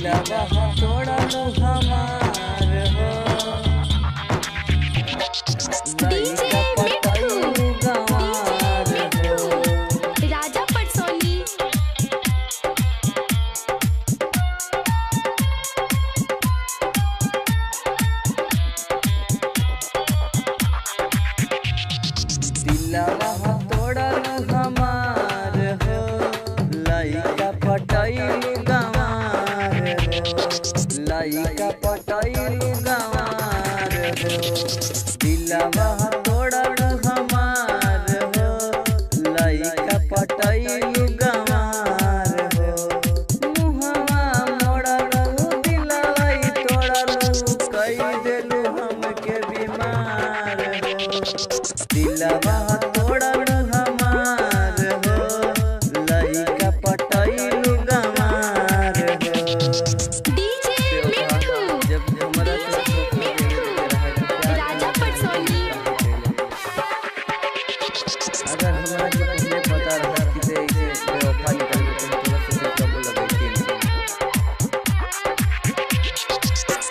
दिलवा तोड़ा लो हमार हो डीजे मिट्ठू गंवार हो। राजा पटसोनी। दिलवा तोड़ा लो हमार हो लइका पटैलू गंवार हो लइका पटैलू गंवार हो। दिलवा तोड़ा लो हमार हो लइका पटैलू गंवार हो। मुहवा मोड़लू दिलवा तोड़लू कई देलू हमके बीमार हो। दिलवा तोड़लू हमार हो लइका पटैलू गंवार हो। डीजे मिट्ठू जब हमरा से धोखा देवे रहे तो प्यार राजा पटसोनी। अगर हमरा के पहले पता रहा कि से ऐसे बेवफा निकल गई तो तोरा से कब लगैती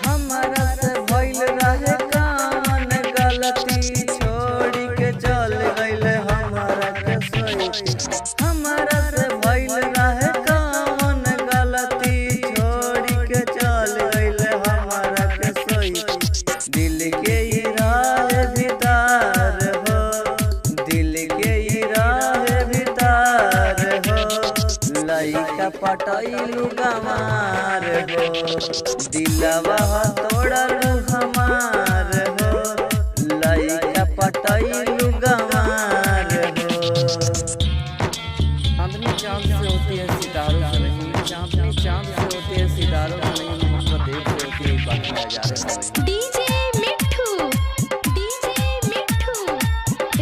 हमरा से भइल रहे कामन गलती छोड़ के चल गइल हमरा के सोई। हमरा से भइल रहे कामन गलती छोड़ के चल गइल हमरा के सोई। दिल के ई राह भीतर हो दिल के ई राह भीतर हो लइका पटैलू गंवार हो। दिलवा तोड़लू हमार हो लइका पटैलू गंवार हो। चांदनी चांद से होती है सितारों से नहीं चांदनी चांद से होती है सितारों से नहीं मोहब्बत एक से होती है बाकी नजारे से नहीं। डीजे मिट्ठू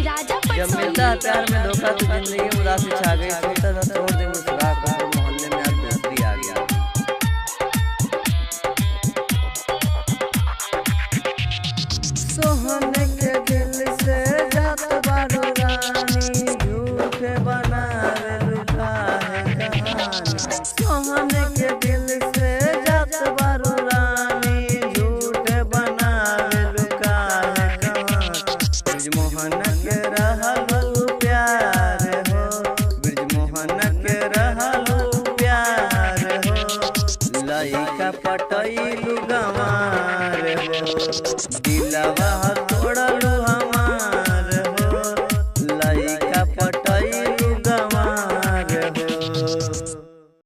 राजा जब मिलता है पटसोनी। प्यार में धोखा तो जिंदगी में उदासी छा गई। सोचता था छोड़ दे मुस्कुरा कर मोहल्ले में आज बेहतरी आ गया। सोहन के दिल से जात बारू रानी झूठ बनावे लुका है कहानी। सोहन के दिल से जात बारू रानी झूठ बनावे लुका है कहानी। ब्रिजमोहन के रहलू प्यार हो ब्रिजमोहन के रहलू प्यार हो लइका पटैलू गंवार हो। दिलवा